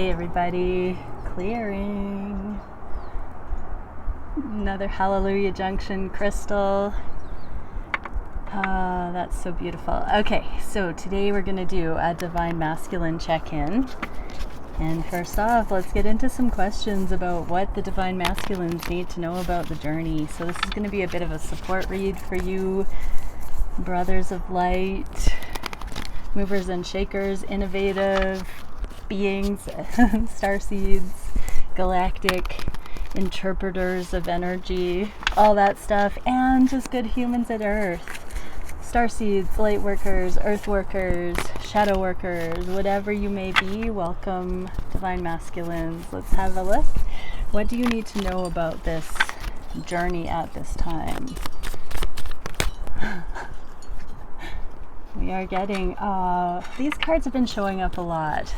Hey everybody, clearing. Another Hallelujah Junction crystal. That's so beautiful. Okay, so today we're going to do a Divine Masculine check-in. And first off, let's get into some questions about what the Divine Masculines need to know about the journey. So this is going to be a bit of a support read for you, brothers of light, movers and shakers, innovative beings, starseeds, galactic interpreters of energy, all that stuff, and just good humans at Earth. Starseeds, light workers, earth workers, shadow workers, whatever you may be, welcome, Divine Masculines. Let's have a look. What do you need to know about this journey at this time? We are getting, these cards have been showing up a lot.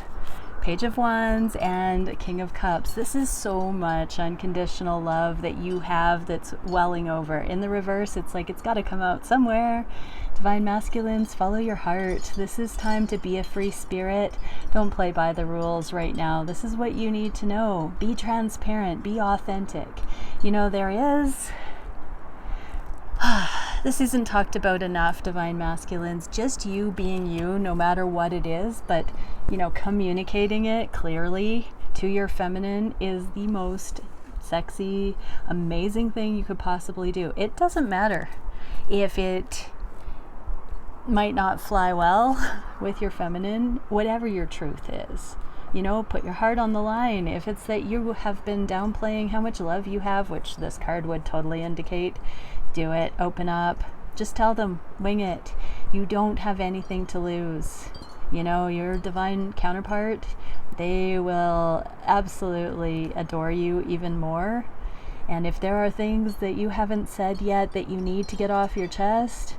Page of Wands and King of Cups. This is so much unconditional love that you have that's welling over. In the reverse, it's like it's got to come out somewhere. Divine Masculines, follow your heart. This is time to be a free spirit. Don't play by the rules right now. This is what you need to know. Be transparent. Be authentic. You know, there is... This isn't talked about enough, Divine Masculines. Just you being you, no matter what it is, but, you know, communicating it clearly to your feminine is the most sexy, amazing thing you could possibly do. It doesn't matter if it might not fly well with your feminine, whatever your truth is. You know, put your heart on the line. If it's that you have been downplaying how much love you have, which this card would totally indicate, do it. Open up. Just tell them. Wing it. You don't have anything to lose. You know, your divine counterpart, they will absolutely adore you even more. And if there are things that you haven't said yet that you need to get off your chest,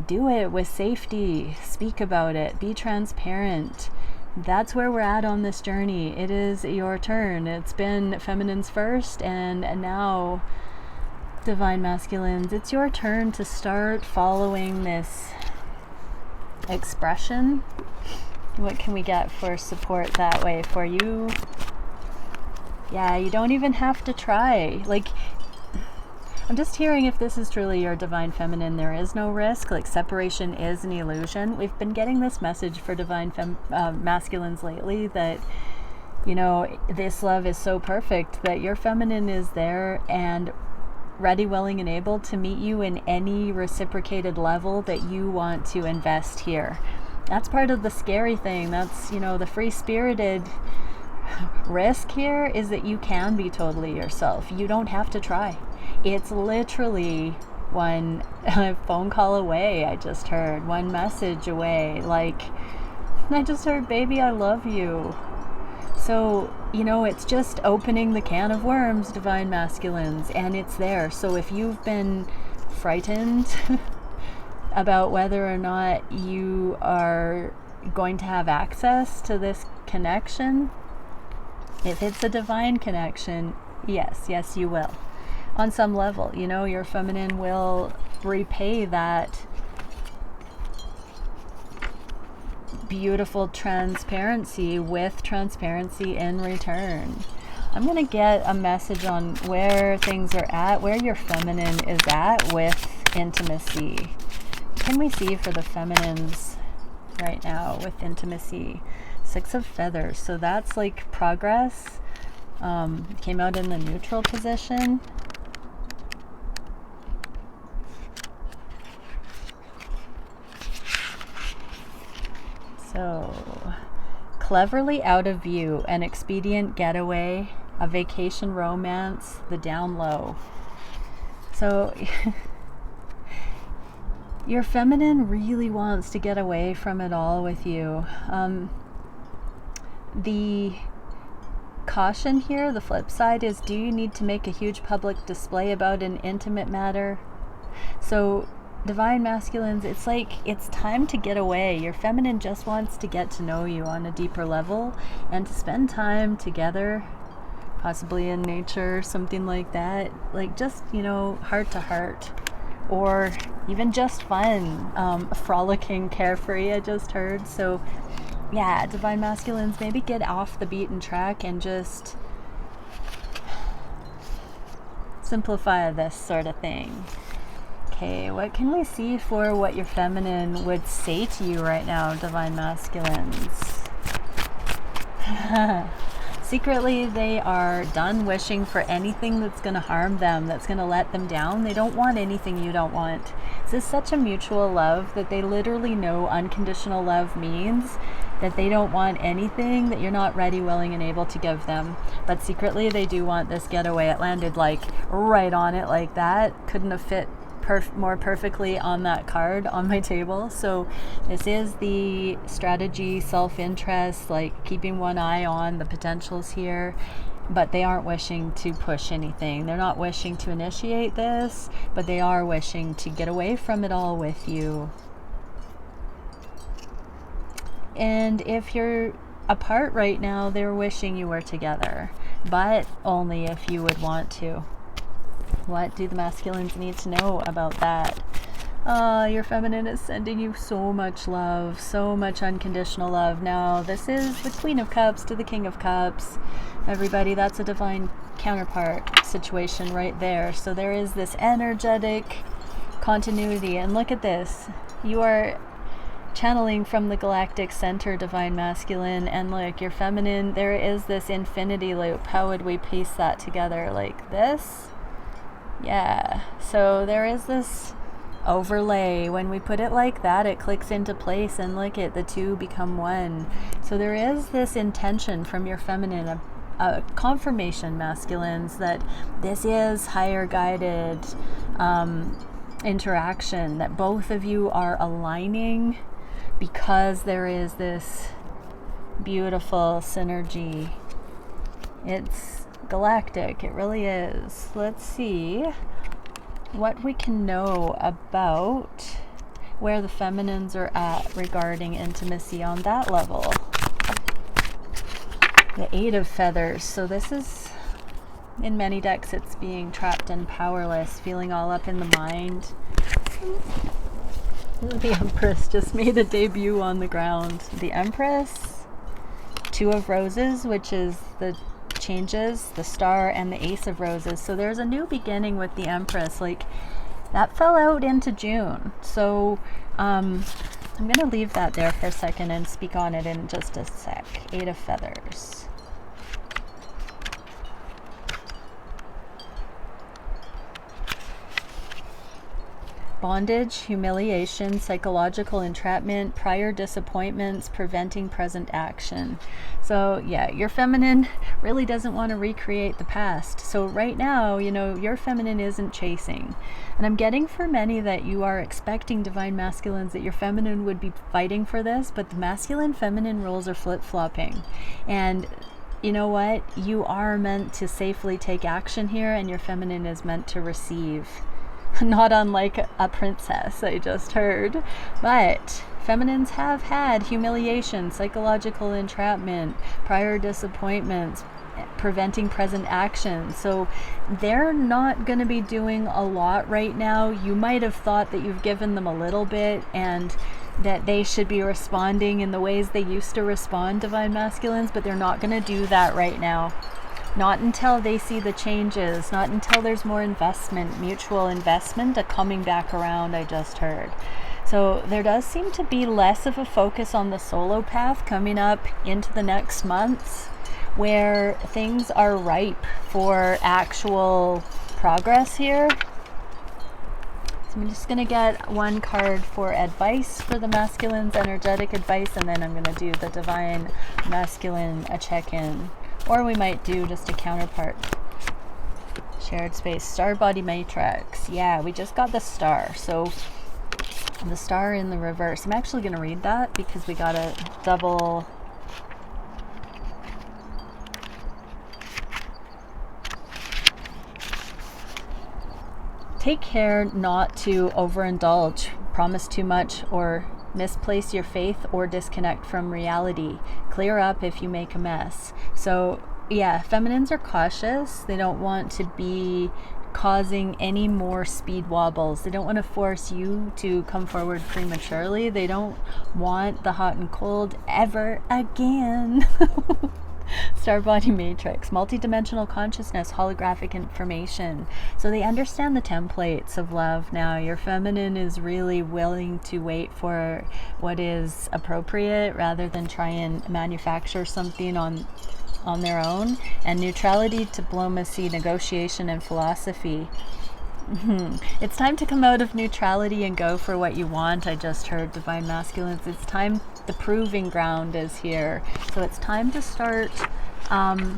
do it with safety. Speak about it. Be transparent. That's where we're at on this journey. It is your turn. It's been feminines first, and now Divine Masculines, it's your turn to start following this expression. What can we get for support that way for you? Yeah, you don't even have to try. Like, I'm just hearing if this is truly your divine feminine, there is no risk. Like, separation is an illusion. We've been getting this message for divine masculines lately that, you know, this love is so perfect that your feminine is there and ready, willing, and able to meet you in any reciprocated level that you want to invest here. That's part of the scary thing. That's, you know, the free-spirited risk here is that you can be totally yourself. You don't have to try. It's literally one phone call away. I just heard one message away. Like, I just heard, baby, I love you. So, you know, it's just opening the can of worms, Divine Masculines, and it's there. So if you've been frightened about whether or not you are going to have access to this connection, if it's a divine connection, yes, you will. On some level, you know, your feminine will repay that beautiful transparency with transparency in return. I'm going to get a message on where things are at, where your feminine is at with intimacy. What can we see for the feminines right now with intimacy? 6 of Feathers. So that's like progress. Came out in the neutral position. So, cleverly out of view, an expedient getaway, a vacation romance, the down low. So, your feminine really wants to get away from it all with you. The caution here, the flip side, is do you need to make a huge public display about an intimate matter? So, Divine Masculines, it's like it's time to get away. Your feminine just wants to get to know you on a deeper level and to spend time together, possibly in nature, something like that. Like just, you know, heart to heart, or even just fun, frolicking, carefree, I just heard. So yeah, divine masculines, maybe get off the beaten track and just simplify this sort of thing. Okay, what can we see for what your feminine would say to you right now, divine masculines? Secretly, they are done wishing for anything that's going to harm them, that's going to let them down. They don't want anything you don't want. This is such a mutual love that they literally know unconditional love means, that they don't want anything that you're not ready, willing, and able to give them. But secretly, they do want this getaway. It landed like right on it like that. Couldn't have fit more perfectly on that card on my table. So this is the strategy, self-interest, like keeping one eye on the potentials here, but they aren't wishing to push anything. They're not wishing to initiate this, but they are wishing to get away from it all with you. And if you're apart right now, they're wishing you were together, but only if you would want to. What do the masculines need to know about that? Your feminine is sending you so much love, so much unconditional love. Now, this is the Queen of Cups to the King of Cups. Everybody, that's a divine counterpart situation right there. So there is this energetic continuity. And look at this. You are channeling from the galactic center, divine masculine, and look, your feminine, there is this infinity loop. How would we piece that together? Like this? Yeah, so there is this overlay. When we put it like that, it clicks into place, and look at the two become one. So there is this intention from your feminine, a confirmation, masculines, that this is higher guided interaction, that both of you are aligning because there is this beautiful synergy. It's galactic, it really is. Let's see what we can know about where the feminines are at regarding intimacy on that level. The Eight of Feathers. So this is, in many decks, it's being trapped and powerless, feeling all up in the mind. The Empress just made a debut on the ground. The Empress, Two of Roses, which is the changes, the Star, and the Ace of Roses. So there's a new beginning with the Empress. Like, that fell out into June. So I'm going to leave that there for a second and speak on it in just a sec. Eight of Feathers. Bondage, humiliation, psychological entrapment, prior disappointments, preventing present action. So yeah, your feminine really doesn't want to recreate the past. So right now, you know, your feminine isn't chasing. And I'm getting for many that you are expecting, divine masculines, that your feminine would be fighting for this, but the masculine feminine roles are flip-flopping. And you know what? You are meant to safely take action here, and your feminine is meant to receive. Not unlike a princess, I just heard. But feminines have had humiliation, psychological entrapment, prior disappointments, preventing present action. So they're not going to be doing a lot right now. You might have thought that you've given them a little bit and that they should be responding in the ways they used to respond, divine masculines, but they're not going to do that right now. Not until they see the changes, not until there's more investment, mutual investment, a coming back around, I just heard. So there does seem to be less of a focus on the solo path coming up into the next months, where things are ripe for actual progress here. So I'm just going to get one card for advice for the masculines, energetic advice, and then I'm going to do the divine masculine, a check-in. Or we might do just a counterpart. Shared space. Star body matrix. Yeah, we just got the Star. So the Star in the reverse. I'm actually going to read that because we got a double. Take care not to overindulge, promise too much, or misplace your faith or disconnect from reality. Clear up if you make a mess. So yeah, feminines are cautious. They don't want to be causing any more speed wobbles. They don't want to force you to come forward prematurely. They don't want the hot and cold ever again. Star body matrix, multidimensional consciousness, holographic information. So they understand the templates of love now. Your feminine is really willing to wait for what is appropriate rather than try and manufacture something on their own. And neutrality, diplomacy, negotiation, and philosophy. It's time to come out of neutrality and go for what you want. I just heard divine masculines. It's time. The proving ground is here. So it's time to start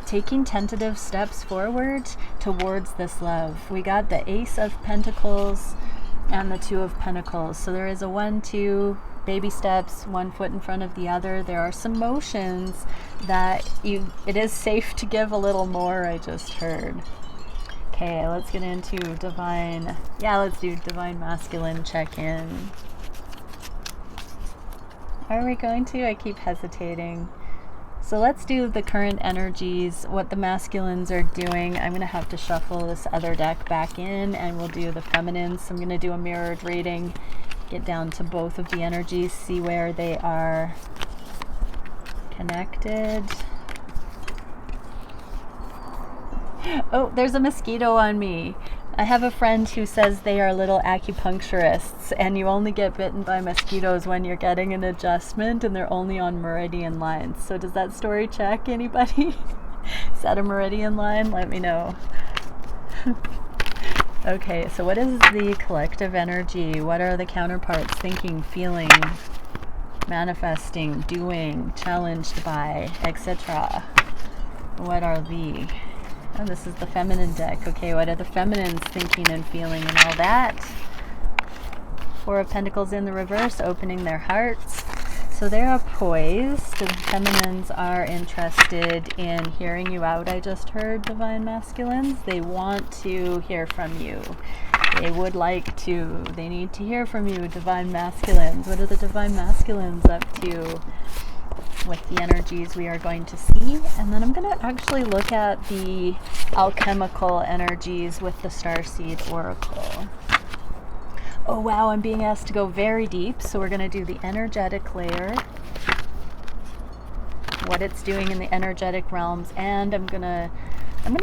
taking tentative steps forward towards this love. We got the Ace of Pentacles and the Two of Pentacles. So there is a 1-2 baby steps, one foot in front of the other. There are some motions that it is safe to give a little more, I just heard. Okay, let's get into divine. Yeah, let's do divine masculine check-in. Are we going to? I keep hesitating. So let's do the current energies, what the masculines are doing. I'm going to have to shuffle this other deck back in, and we'll do the feminines. So I'm going to do a mirrored reading, get down to both of the energies, see where they are connected. Oh, there's a mosquito on me. I have a friend who says they are little acupuncturists, and you only get bitten by mosquitoes when you're getting an adjustment, and they're only on meridian lines. So does that story check, anybody? Is that a meridian line? Let me know. Okay, so what is the collective energy? What are the counterparts thinking, feeling, manifesting, doing, challenged by, etc.? What are the... Oh, this is the feminine deck. Okay, what are the feminines thinking and feeling and all that? Four of Pentacles in the reverse, opening their hearts. So they are poised. The feminines are interested in hearing you out. I just heard divine masculines. They want to hear from you. They would like to. They need to hear from you, divine masculines. What are the divine masculines up to with the energies we are going to see? And then I'm going to actually look at the alchemical energies with the Starseed Oracle. Oh wow, I'm being asked to go very deep, so we're going to do the energetic layer, what it's doing in the energetic realms, and I'm gonna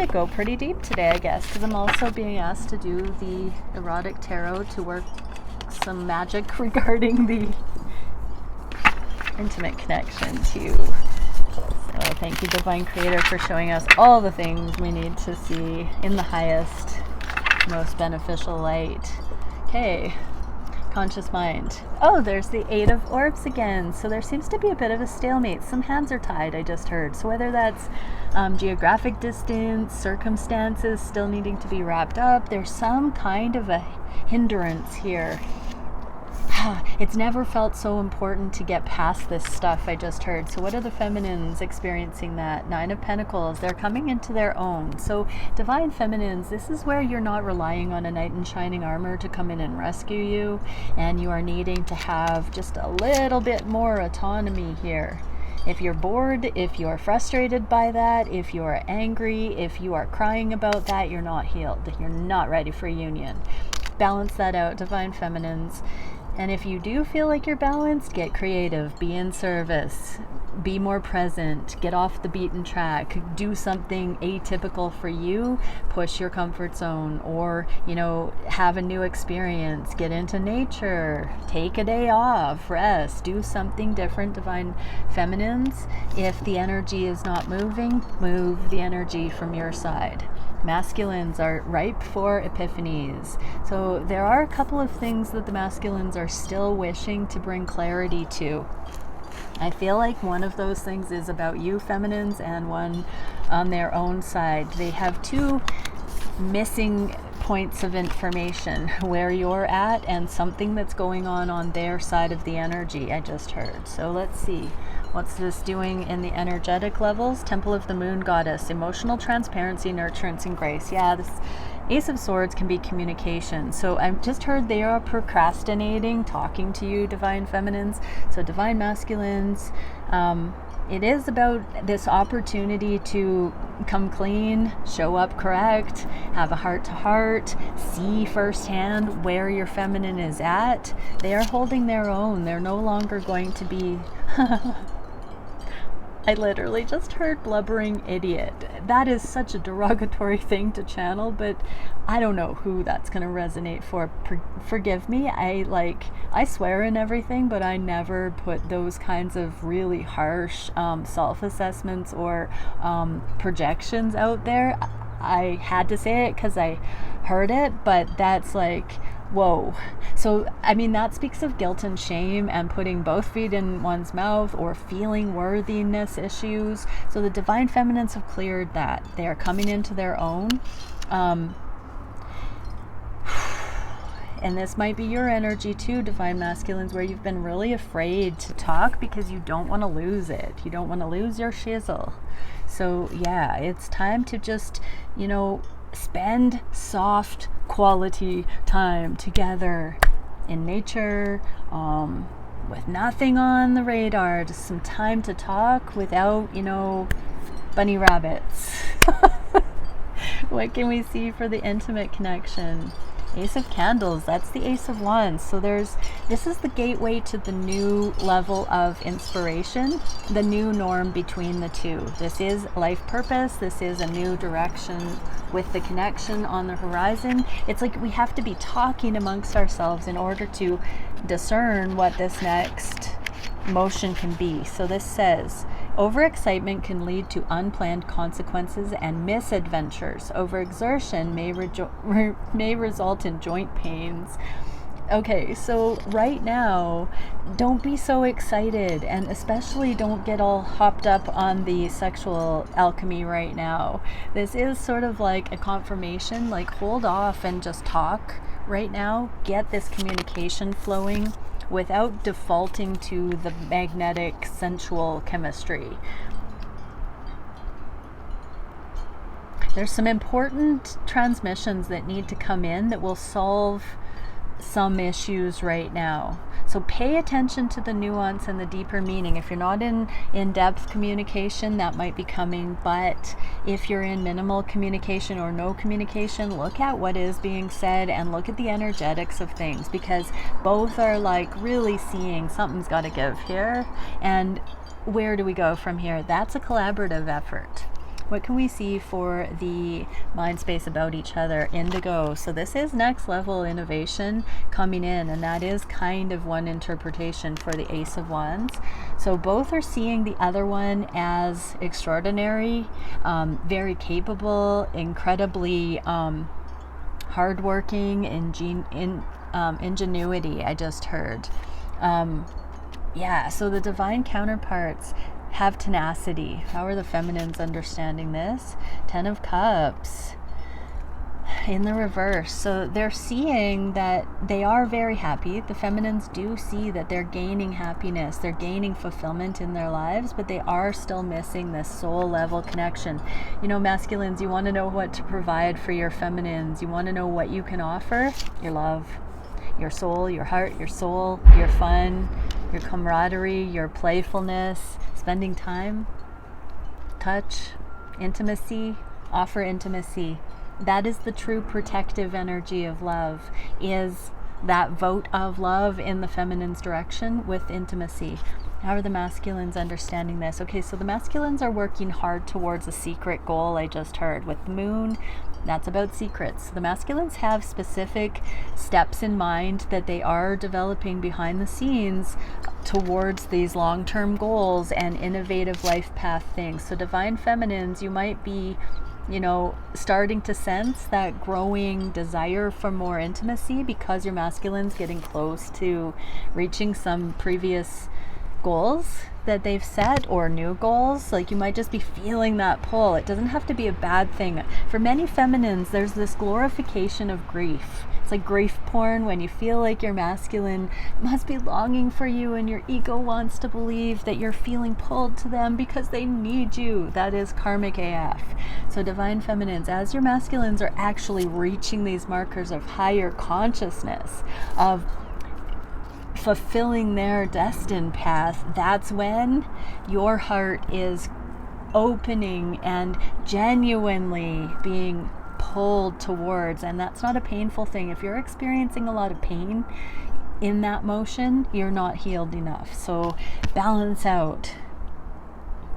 go pretty deep today, I guess, because I'm also being asked to do the erotic tarot to work some magic regarding the intimate connection too. So thank you, Divine Creator, for showing us all the things we need to see in the highest, most beneficial light. Okay, conscious mind. Oh, there's the Eight of Orbs again. So there seems to be a bit of a stalemate. Some hands are tied, I just heard. So whether that's geographic distance, circumstances still needing to be wrapped up, there's some kind of a hindrance here. It's never felt so important to get past this stuff, I just heard. So what are the feminines experiencing that? Nine of Pentacles, they're coming into their own. So divine feminines, this is where you're not relying on a knight in shining armor to come in and rescue you, and you are needing to have just a little bit more autonomy here. If you're bored, if you're frustrated by that, if you are angry, if you are crying about that, you're not healed. You're not ready for union. Balance that out, divine feminines. And if you do feel like you're balanced, get creative, be in service, be more present, get off the beaten track, do something atypical for you, push your comfort zone, or, have a new experience, get into nature, take a day off, rest, do something different, divine feminines. If the energy is not moving, move the energy from your side. Masculines are ripe for epiphanies. So there are a couple of things that the masculines are still wishing to bring clarity to. I feel like one of those things is about you, feminines, and one on their own side. They have two missing points of information, where you're at and something that's going on their side of the energy, I just heard. So let's see. What's this doing in the energetic levels? Temple of the Moon Goddess, emotional transparency, nurturance, and grace. Yeah, this Ace of Swords can be communication. So I've just heard they are procrastinating talking to you, divine feminines. So divine masculines, it is about this opportunity to come clean, show up correct, have a heart-to-heart, see firsthand where your feminine is at. They are holding their own. They're no longer going to be... I literally just heard blubbering idiot. That is such a derogatory thing to channel, but I don't know who that's going to resonate for. Forgive me. I swear and everything, but I never put those kinds of really harsh self-assessments or projections out there. I had to say it because I heard it, but that's like, whoa. So, I mean, that speaks of guilt and shame and putting both feet in one's mouth or feeling worthiness issues. So the divine feminines have cleared that. They are coming into their own. And this might be your energy too, divine masculines, where you've been really afraid to talk because you don't want to lose it. You don't want to lose your shizzle. So yeah, it's time to just, spend soft quality time together in nature, with nothing on the radar, just some time to talk without, bunny rabbits. What can we see for the intimate connection? Ace of Candles, that's the Ace of Wands. So this is the gateway to the new level of inspiration, the new norm between the two. This is life purpose. This is a new direction with the connection on the horizon. It's like we have to be talking amongst ourselves in order to discern what this next motion can be. So this says, overexcitement can lead to unplanned consequences and misadventures. Overexertion may result in joint pains. Okay, so right now, don't be so excited, and especially don't get all hopped up on the sexual alchemy right now. This is sort of like a confirmation, like hold off and just talk right now. Get this communication flowing without defaulting to the magnetic sensual chemistry. There's some important transmissions that need to come in that will solve some issues right now. So pay attention to the nuance and the deeper meaning. If you're not in in-depth communication, that might be coming, but if you're in minimal communication or no communication, look at what is being said and look at the energetics of things, because both are like really seeing something's got to give here, and where do we go from here? That's a collaborative effort. What can we see for the mind space about each other? Indigo. So this is next level innovation coming in, and that is kind of one interpretation for the Ace of Wands. So both are seeing the other one as extraordinary, very capable, incredibly hardworking, ingenuity, I just heard. Yeah, so the divine counterparts have tenacity. How are the feminines understanding this? 10 of Cups in the reverse. So they're seeing that they are very happy. The feminines do see that they're gaining happiness. They're gaining fulfillment in their lives, but they are still missing this soul level connection. Masculines, you want to know what to provide for your feminines. You want to know what you can offer? Your love, your soul, your heart, your soul, your fun, your camaraderie, your playfulness, spending time, touch, intimacy. Offer intimacy. That is the true protective energy of love, is that vote of love in the feminine's direction with intimacy. How are the masculines understanding this? Okay, so the masculines are working hard towards a secret goal, I just heard. With the moon, that's about secrets. The masculines have specific steps in mind that they are developing behind the scenes towards these long-term goals and innovative life path things. So divine feminines, you might be starting to sense that growing desire for more intimacy because your masculine's getting close to reaching some previous goals that they've set, or new goals. Like, you might just be feeling that pull. It doesn't have to be a bad thing. For many feminines, there's this glorification of grief. It's like grief porn, when you feel like your masculine must be longing for you and your ego wants to believe that you're feeling pulled to them because they need you. That is karmic AF. So divine feminines, as your masculines are actually reaching these markers of higher consciousness, of fulfilling their destined path, that's when your heart is opening and genuinely being pulled towards. And that's not a painful thing. If you're experiencing a lot of pain in that motion, you're not healed enough. So balance out.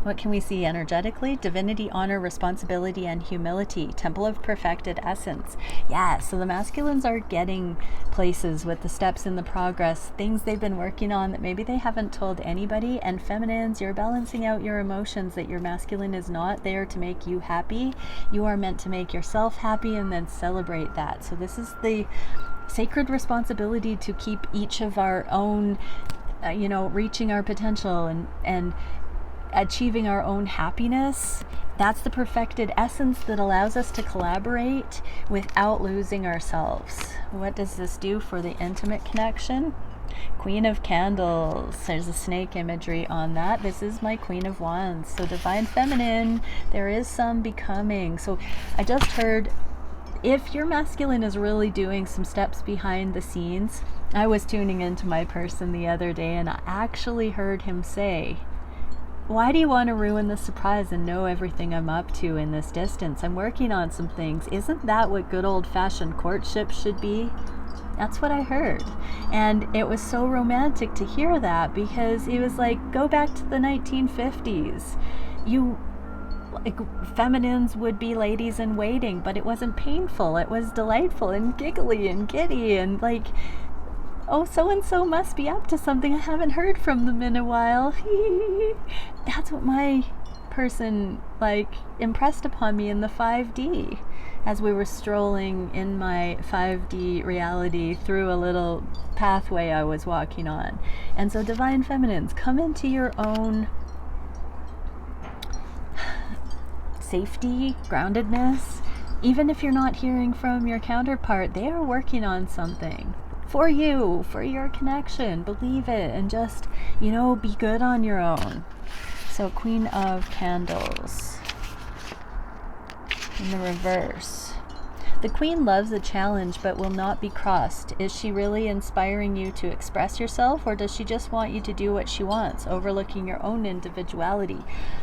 What can we see energetically? Divinity, honor, responsibility, and humility. Temple of perfected essence. Yeah, so the masculines are getting places with the steps in the progress, things they've been working on that maybe they haven't told anybody. And feminines, you're balancing out your emotions, that your masculine is not there to make you happy. You are meant to make yourself happy and then celebrate that. So this is the sacred responsibility to keep each of our own, reaching our potential and achieving our own happiness. That's the perfected essence that allows us to collaborate without losing ourselves. What does this do for the intimate connection? Queen of Candles. There's a snake imagery on that. This is my Queen of Wands. So divine feminine, there is some becoming. So I just heard, if your masculine is really doing some steps behind the scenes, I was tuning into my person the other day and I actually heard him say, why do you want to ruin the surprise and know everything I'm up to in this distance? I'm working on some things. Isn't that what good old-fashioned courtship should be? That's what I heard. And it was so romantic to hear that, because it was like, go back to the 1950s. Feminines would be ladies in waiting, but it wasn't painful. It was delightful and giggly and giddy and like, oh, so-and-so must be up to something. I haven't heard from them in a while. That's what my person impressed upon me in the 5D as we were strolling in my 5D reality through a little pathway I was walking on. And so divine feminines, come into your own safety, groundedness. Even if you're not hearing from your counterpart, they are working on something for you, for your connection. Believe it and just, be good on your own. So Queen of Candles in the reverse. The Queen loves a challenge but will not be crossed. Is she really inspiring you to express yourself, or does she just want you to do what she wants, overlooking your own individuality?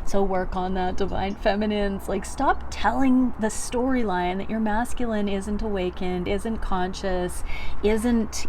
So work on that, divine feminines. Stop telling the storyline that your masculine isn't awakened, isn't conscious, isn't,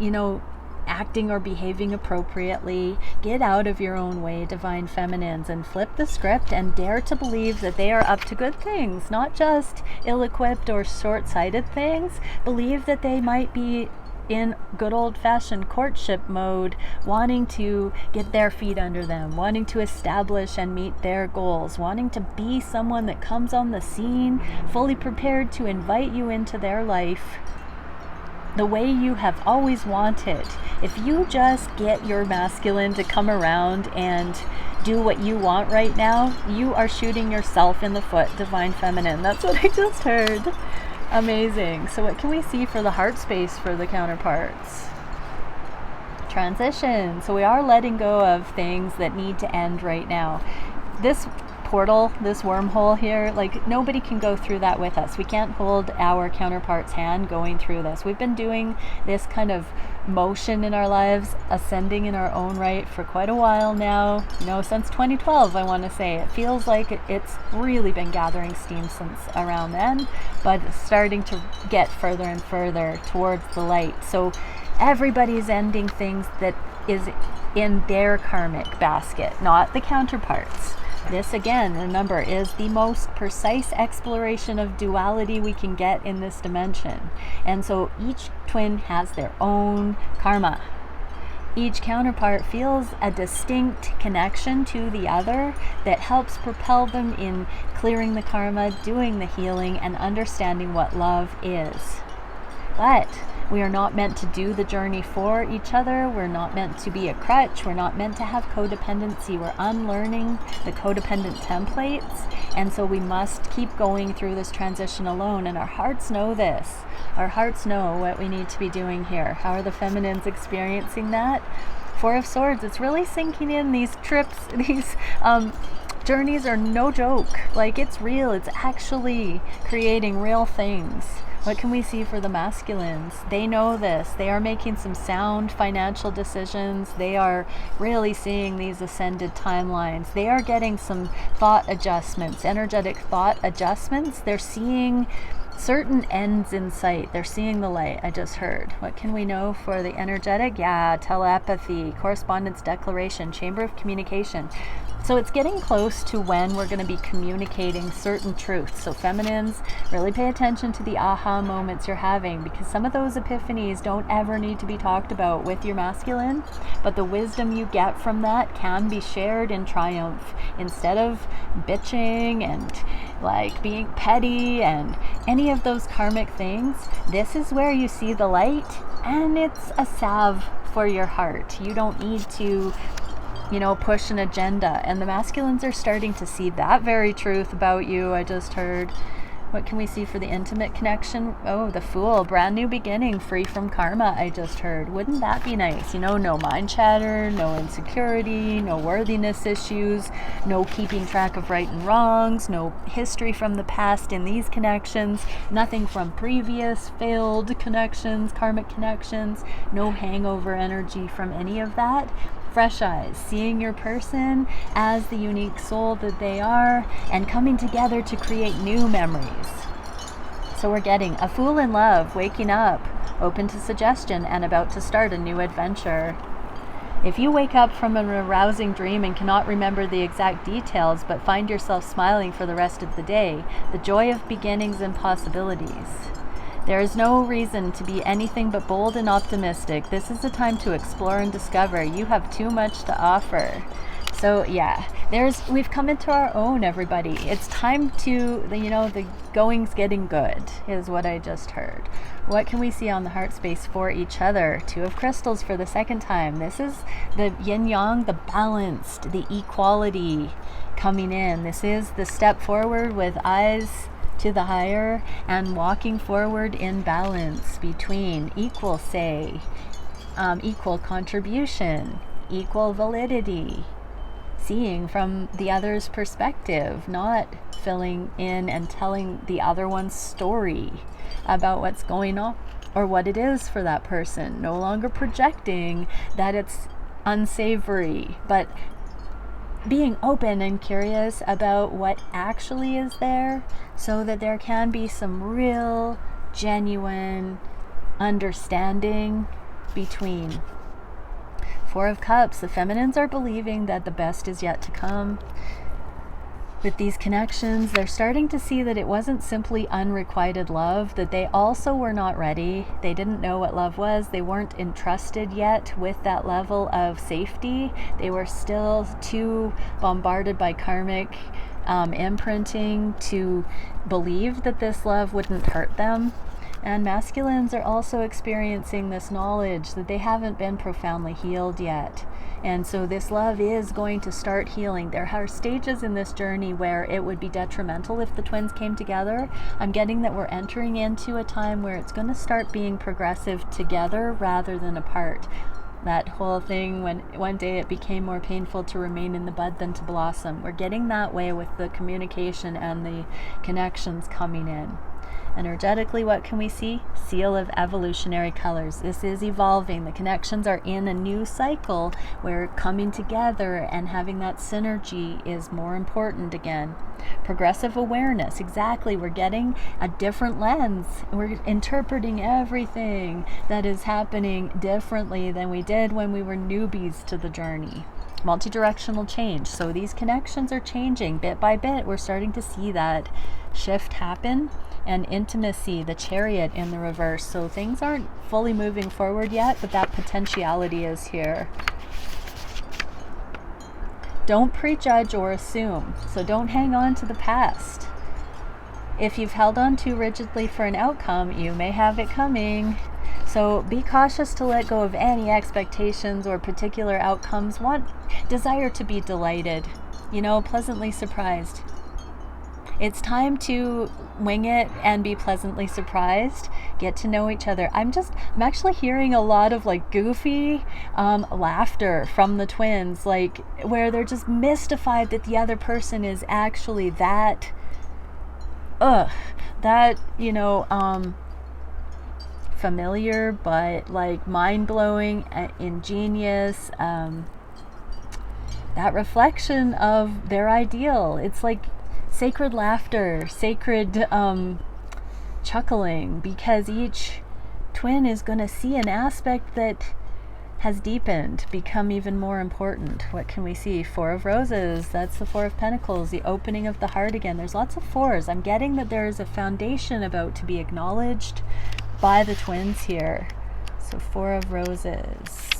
acting or behaving appropriately. Get out of your own way, divine feminines, and flip the script and dare to believe that they are up to good things, not just ill-equipped or short-sighted things. Believe that they might be in good old-fashioned courtship mode, wanting to get their feet under them, wanting to establish and meet their goals, wanting to be someone that comes on the scene, fully prepared to invite you into their life the way you have always wanted. If you just get your masculine to come around and do what you want right now, you are shooting yourself in the foot, divine feminine. That's what I just heard. Amazing. So what can we see for the heart space for the counterparts? Transition. So we are letting go of things that need to end right now. This portal, this wormhole here, nobody can go through that with us. We can't hold our counterpart's hand going through this. We've been doing this kind of motion in our lives, ascending in our own right for quite a while now, since 2012, I want to say. It feels like it's really been gathering steam since around then, but it's starting to get further and further towards the light. So everybody's ending things that is in their karmic basket, not the counterparts. This, again, remember, is the most precise exploration of duality we can get in this dimension. And so each twin has their own karma. Each counterpart feels a distinct connection to the other that helps propel them in clearing the karma, doing the healing, and understanding what love is. But we are not meant to do the journey for each other. We're not meant to be a crutch. We're not meant to have codependency. We're unlearning the codependent templates. And so we must keep going through this transition alone. And our hearts know this. Our hearts know what we need to be doing here. How are the feminines experiencing that? Four of Swords, it's really sinking in. These trips, these journeys are no joke. It's real. It's actually creating real things. What can we see for the masculines? They know this. They are making some sound financial decisions. They are really seeing these ascended timelines. They are getting some thought adjustments, energetic thought adjustments. They're seeing certain ends in sight. They're seeing the light. I just heard. What can we know for the energetic? Yeah, telepathy, correspondence, declaration, chamber of communication. So it's getting close to when we're going to be communicating certain truths. So feminines, really pay attention to the aha moments you're having, because some of those epiphanies don't ever need to be talked about with your masculine, but the wisdom you get from that can be shared in triumph instead of bitching and like being petty and any of those karmic things. This is where you see the light, and it's a salve for your heart. You don't need to push an agenda, and the masculines are starting to see that very truth about you. I just heard. What can we see for the intimate connection? Oh, the Fool, brand new beginning, free from karma. I just heard. Wouldn't that be nice? No mind chatter, no insecurity, no worthiness issues, no keeping track of right and wrongs, no history from the past in these connections, nothing from previous failed connections, karmic connections, no hangover energy from any of that. Fresh eyes, seeing your person as the unique soul that they are, and coming together to create new memories. So we're getting a Fool in love, waking up, open to suggestion, and about to start a new adventure. If you wake up from an arousing dream and cannot remember the exact details, but find yourself smiling for the rest of the day, the joy of beginnings and possibilities. There is no reason to be anything but bold and optimistic. This is a time to explore and discover. You have too much to offer. So yeah, we've come into our own, everybody. It's time to, the going's getting good, is what I just heard. What can we see on the heart space for each other? Two of Crystals for the second time. This is the yin-yang, the balanced, the equality coming in. This is the step forward with eyes to the higher and walking forward in balance between equal say, equal contribution, equal validity, seeing from the other's perspective, not filling in and telling the other one's story about what's going on or what it is for that person, no longer projecting that it's unsavory, but being open and curious about what actually is there, so that there can be some real, genuine understanding between. Four of Cups, the feminines are believing that the best is yet to come. With these connections, they're starting to see that it wasn't simply unrequited love, that they also were not ready. They didn't know what love was. They weren't entrusted yet with that level of safety. They were still too bombarded by karmic imprinting to believe that this love wouldn't hurt them. And masculines are also experiencing this knowledge that they haven't been profoundly healed yet. And so this love is going to start healing. There are stages in this journey where it would be detrimental if the twins came together. I'm getting that we're entering into a time where it's going to start being progressive together rather than apart. That whole thing when one day it became more painful to remain in the bud than to blossom. We're getting that way with the communication and the connections coming in. Energetically, what can we see? Seal of evolutionary colors. This is evolving. The connections are in a new cycle where coming together and having that synergy is more important again. Progressive awareness. Exactly. We're getting a different lens. We're interpreting everything that is happening differently than we did when we were newbies to the journey. Multi-directional change. So these connections are changing bit by bit. We're starting to see that shift happen. And intimacy, the Chariot in the reverse. So things aren't fully moving forward yet, but that potentiality is here. Don't prejudge or assume. So don't hang on to the past. If you've held on too rigidly for an outcome, you may have it coming. So be cautious to let go of any expectations or particular outcomes. Desire to be delighted, pleasantly surprised. It's time to wing it and be pleasantly surprised. Get to know each other. I'm actually hearing a lot of goofy laughter from the twins, where they're just mystified that the other person is actually that familiar, but like mind-blowing, ingenious, that reflection of their ideal. It's like sacred laughter, sacred chuckling, because each twin is going to see an aspect that has deepened, become even more important. What can we see? Four of Roses. That's the Four of Pentacles, the opening of the heart again. There's lots of fours. I'm getting that there is a foundation about to be acknowledged by the twins here. So Four of Roses.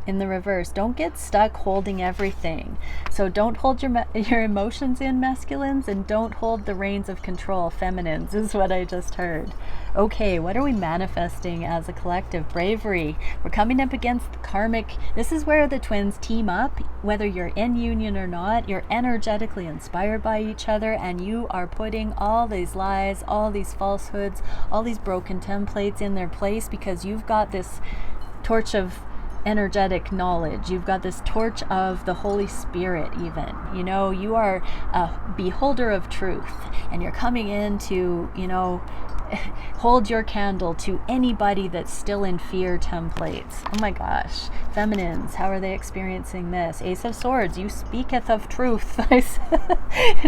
In the reverse, don't get stuck holding everything. So don't hold your emotions in, masculines, and don't hold the reins of control, feminines, is what I just heard. Okay, what are we manifesting as a collective? Bravery. We're coming up against the karmic. This is where the twins team up. Whether you're in union or not, you're energetically inspired by each other, and you are putting all these lies, all these falsehoods, all these broken templates in their place, because you've got this torch of energetic knowledge. You've got this torch of the Holy Spirit even. You know, you are a beholder of truth, and you're coming in to, you know, hold your candle to anybody that's still in fear templates. Oh my gosh. Feminines, how are they experiencing this? Ace of Swords, you speaketh of truth.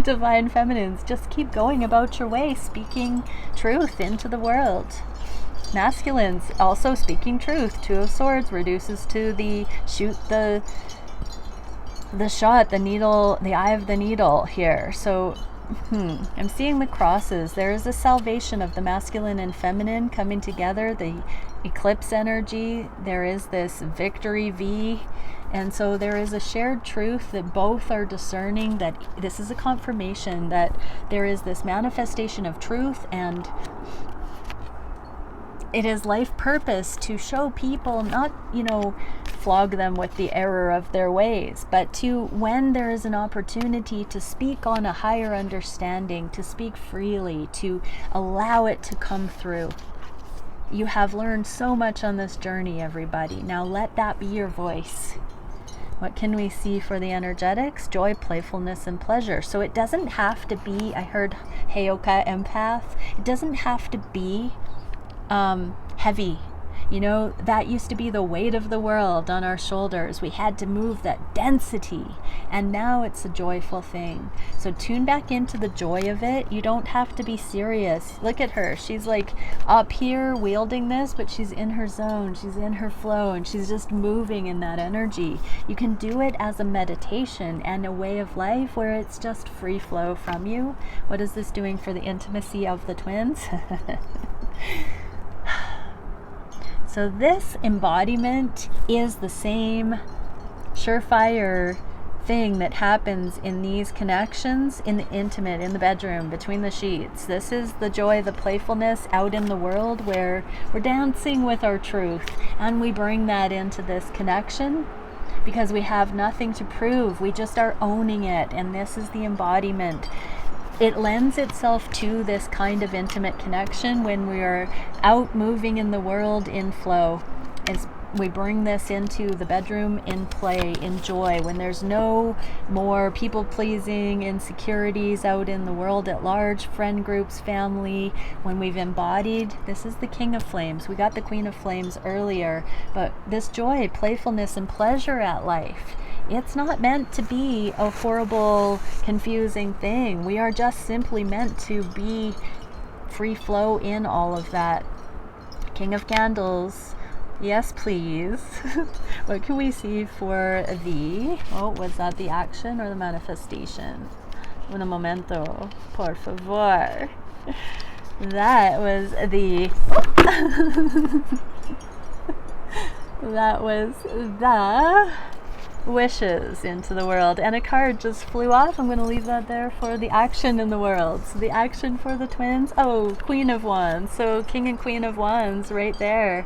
Divine feminines, just keep going about your way, speaking truth into the world. Masculines, also speaking truth. Two of Swords reduces to the shoot the shot, the needle, the eye of the needle here. So I'm seeing the crosses. There is a salvation of the masculine and feminine coming together, the eclipse energy. There is this victory V. And so there is a shared truth that both are discerning, that this is a confirmation that there is this manifestation of truth, and it is life purpose to show people, not, you know, flog them with the error of their ways, but to, when there is an opportunity to speak on a higher understanding, to speak freely, to allow it to come through. You have learned so much on this journey, everybody. Now let that be your voice. What can we see for the energetics? Joy, playfulness, and pleasure. So it doesn't have to be, I heard Heyoka empath, it doesn't have to be heavy. You know, that used to be the weight of the world on our shoulders. We had to move that density, and now it's a joyful thing. So tune back into the joy of it. You don't have to be serious. Look at her. She's like up here wielding this, but she's in her zone. She's in her flow, and she's just moving in that energy. You can do it as a meditation and a way of life where it's just free flow from you. What is this doing for the intimacy of the twins? So this embodiment is the same surefire thing that happens in these connections, in the intimate, in the bedroom, between the sheets. This is the joy, the playfulness out in the world, where we're dancing with our truth, and we bring that into this connection because we have nothing to prove. We just are owning it, and this is the embodiment. It lends itself to this kind of intimate connection when we are out moving in the world in flow. As we bring this into the bedroom in play, in joy, when there's no more people-pleasing, insecurities out in the world at large, friend groups, family, when we've embodied, this is the King of Flames. We got the Queen of Flames earlier, but this joy, playfulness, and pleasure at life, it's not meant to be a horrible, confusing thing. We are just simply meant to be free flow in all of that. King of Candles. Yes, please. What can we see for the... Oh, was that the action or the manifestation? Un momento, por favor. That was the... that was the... wishes into the world, and a card just flew off. I'm going to leave that there for the action in the world. So the action for the twins, oh, Queen of Wands. So King and Queen of Wands right there.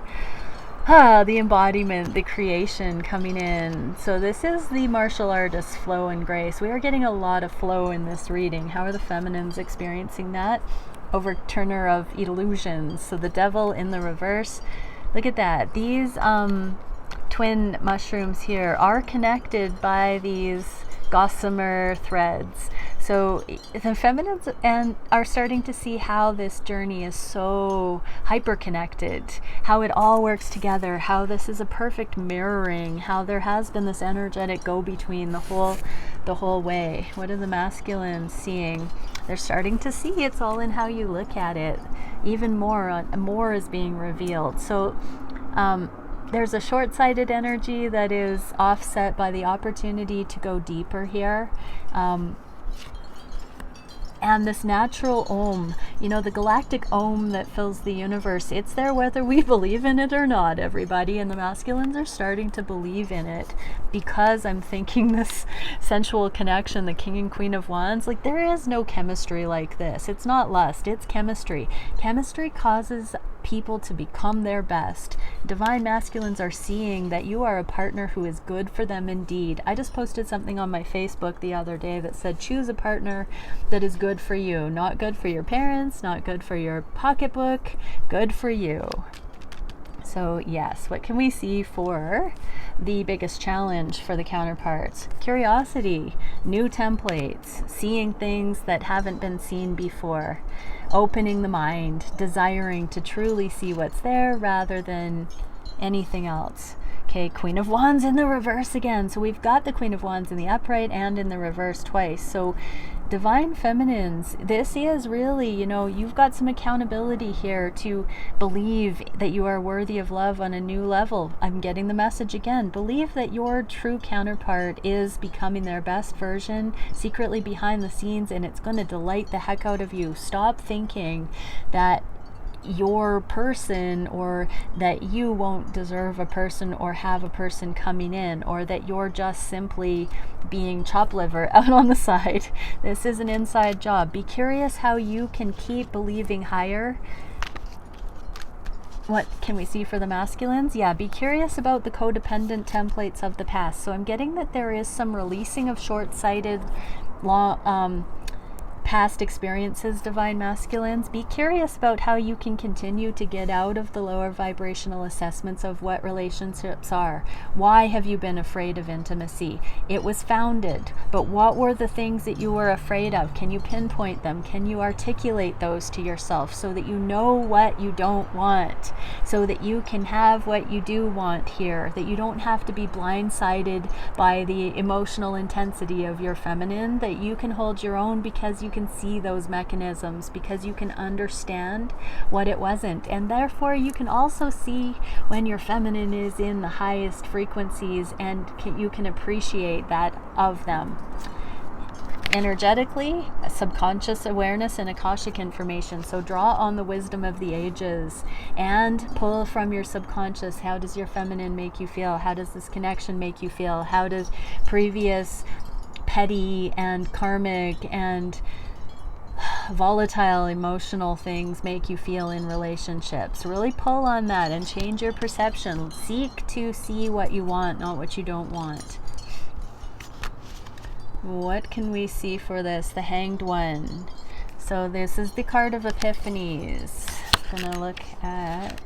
The embodiment, the creation coming in. So this is the martial artist flow and grace. We are getting a lot of flow in this reading. How are the feminines experiencing that? Overturner of illusions. So the devil in the reverse. Look at that. These twin mushrooms here are connected by these gossamer threads. So the feminines are starting to see how this journey is so hyper connected, how it all works together, how this is a perfect mirroring, how there has been this energetic go-between the whole way. What are the masculines seeing? They're starting to see it's all in how you look at it. Even more is being revealed. So there's a short-sighted energy that is offset by the opportunity to go deeper here. And this natural Om, the galactic Om that fills the universe, it's there whether we believe in it or not, everybody. And the masculines are starting to believe in it because I'm thinking this sensual connection, the King and Queen of Wands, like there is no chemistry like this. It's not lust, it's chemistry. Chemistry causes people to become their best. Divine masculines are seeing that you are a partner who is good for them indeed. I just posted something on my Facebook the other day that said, choose a partner that is good for you, not good for your parents, not good for your pocketbook, good for you. So yes, what can we see for the biggest challenge for the counterparts? Curiosity, new templates, seeing things that haven't been seen before, opening the mind, desiring to truly see what's there rather than anything else. Okay, Queen of Wands in the reverse again. So we've got the Queen of Wands in the upright and in the reverse twice. So divine feminines, this is really, you've got some accountability here to believe that you are worthy of love on a new level. I'm getting the message again. Believe that your true counterpart is becoming their best version secretly behind the scenes, and it's going to delight the heck out of you. Stop thinking that your person, or that you won't deserve a person or have a person coming in, or that you're just simply being chop liver out on the side. This is an inside job. Be curious how you can keep believing higher. What can we see for the masculines? Yeah, be curious about the codependent templates of the past. So I'm getting that there is some releasing of short-sighted past experiences, divine masculines. Be curious about how you can continue to get out of the lower vibrational assessments of what relationships are. Why have you been afraid of intimacy? It was founded, but what were the things that you were afraid of? Can you pinpoint them? Can you articulate those to yourself so that you know what you don't want, so that you can have what you do want here, that you don't have to be blindsided by the emotional intensity of your feminine, that you can hold your own because you can see those mechanisms, because you can understand what it wasn't, and therefore you can also see when your feminine is in the highest frequencies, and you can appreciate that of them. Energetically, subconscious awareness and Akashic information. So draw on the wisdom of the ages and pull from your subconscious. How does your feminine make you feel? How does this connection make you feel? How does previous petty and karmic and volatile emotional things make you feel in relationships? Really pull on that and change your perception. Seek to see what you want, not what you don't want. What can we see for this? The Hanged One. So this is the card of Epiphanies. I'm gonna look at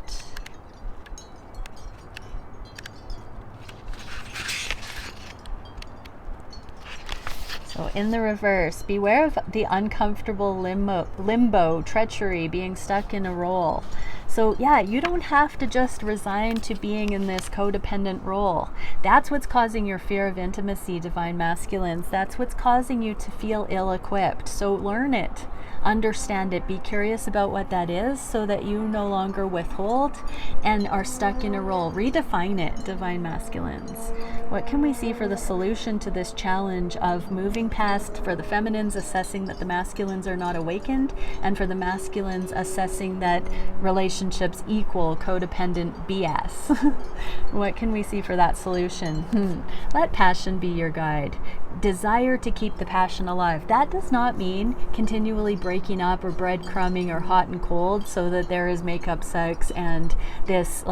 in the reverse, beware of the uncomfortable limbo, treachery, being stuck in a role. So yeah, you don't have to just resign to being in this codependent role. That's what's causing your fear of intimacy, divine masculines. That's what's causing you to feel ill-equipped. So learn it, understand it, be curious about what that is so that you no longer withhold and are stuck in a role. Redefine it, divine masculines. What can we see for the solution to this challenge of moving past, for the feminines assessing that the masculines are not awakened, and for the masculines assessing that relationships equal codependent BS? What can we see for that solution? Let passion be your guide. Desire to keep the passion alive. That does not mean continually breaking up or breadcrumbing or hot and cold so that there is makeup sex and this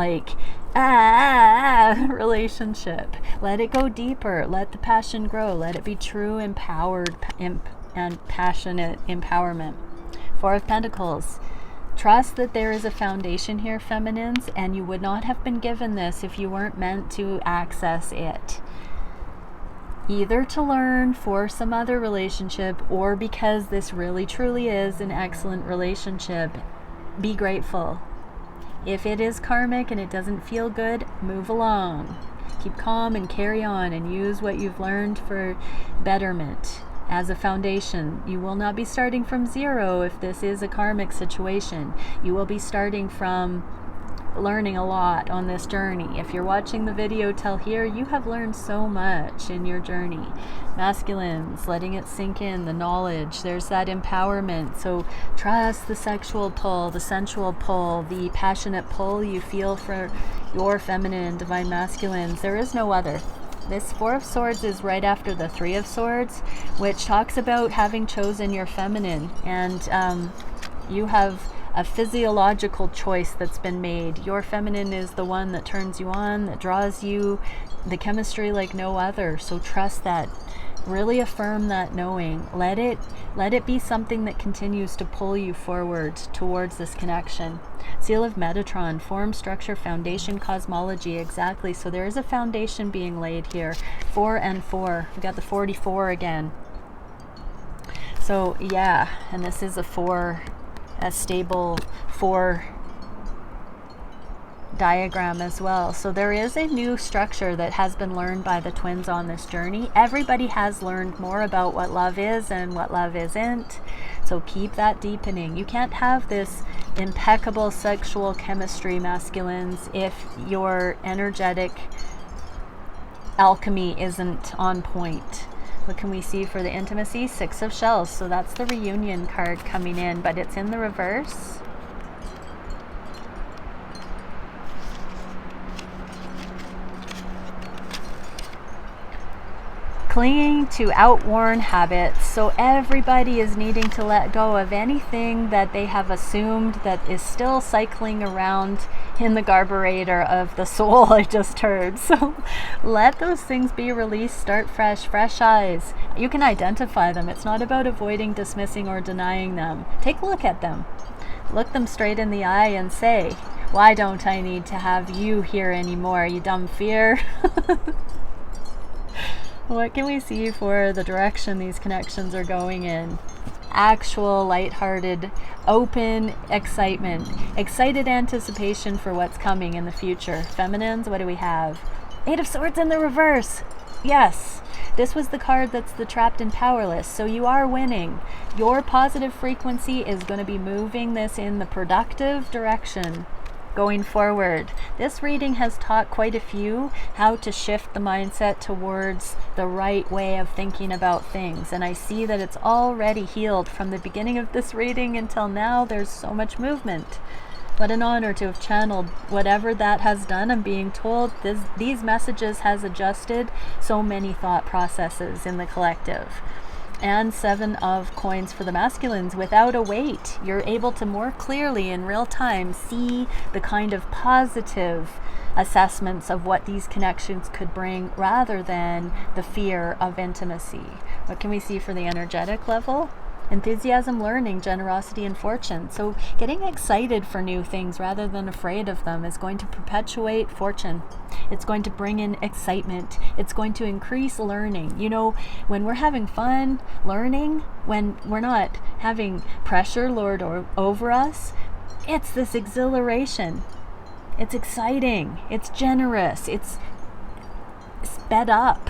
relationship. Let it go deeper. Let the passion grow. Let it be true, empowered, and passionate empowerment. Four of Pentacles. Trust that there is a foundation here, feminines, and you would not have been given this if you weren't meant to access it. either to learn for some other relationship or because this really truly is an excellent relationship. Be grateful. If it is karmic and it doesn't feel good, move along. Keep calm and carry on and use what you've learned for betterment as a foundation. You will not be starting from zero if this is a karmic situation. You will be starting from learning a lot on this journey. If you're watching the video till here, you have learned so much in your journey. Masculines, letting it sink in, the knowledge, there's that empowerment. So trust the sexual pull, the sensual pull, the passionate pull you feel for your feminine, divine masculines. There is no other. This Four of Swords is right after the Three of Swords, which talks about having chosen your feminine, and you have a physiological choice that's been made. Your feminine is the one that turns you on, that draws you, the chemistry like no other. So trust that. Really affirm that knowing. Let it be something that continues to pull you forward towards this connection. Seal of Metatron, form, structure, foundation, cosmology. Exactly. So there is a foundation being laid here. 4 and 4. We got the 44 again. So yeah, and this is a stable 4 diagram as well. So there is a new structure that has been learned by the twins on this journey. Everybody has learned more about what love is and what love isn't. So keep that deepening. You can't have this impeccable sexual chemistry, masculines, if your energetic alchemy isn't on point. What can we see for the intimacy? 6 of Shells. So that's the reunion card coming in, but it's in the reverse. Clinging to outworn habits. So everybody is needing to let go of anything that they have assumed that is still cycling around in the carburetor of the soul, I just heard. So let those things be released. Start fresh, fresh eyes. You can identify them. It's not about avoiding, dismissing, or denying them. Take a look at them. Look them straight in the eye and say, why don't I need to have you here anymore, you dumb fear? What can we see for the direction these connections are going in? Actual, lighthearted, open excitement. Excited anticipation for what's coming in the future. Feminines, what do we have? 8 of Swords in the reverse. Yes, this was the card that's the trapped and powerless. So you are winning. Your positive frequency is going to be moving this in the productive direction. Going forward, this reading has taught quite a few how to shift the mindset towards the right way of thinking about things, and I see that it's already healed from the beginning of this reading until now. There's so much movement. What an honor to have channeled whatever that has done. I'm being told these messages has adjusted so many thought processes in the collective. And 7 of Coins for the masculines. Without a weight, you're able to more clearly in real time see the kind of positive assessments of what these connections could bring rather than the fear of intimacy. What can we see for the energetic level? Enthusiasm, learning, generosity, and fortune. So getting excited for new things rather than afraid of them is going to perpetuate fortune. It's going to bring in excitement. It's going to increase learning. You know, when we're having fun learning, when we're not having pressure lord over us, it's this exhilaration. It's exciting. It's generous. It's sped up.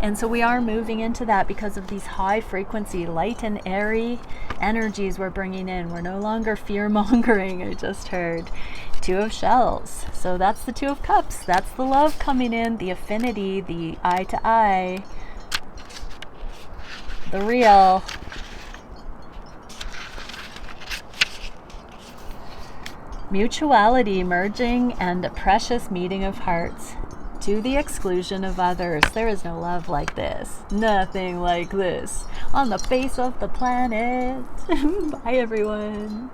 And so we are moving into that because of these high frequency, light and airy energies we're bringing in. We're no longer fear-mongering, I just heard. 2 of Shells. So that's the 2 of Cups. That's the love coming in, the affinity, the eye to eye, the real. Mutuality, merging, and a precious meeting of hearts. To the exclusion of others. There is no love like this. Nothing like this on the face of the planet. Bye, everyone.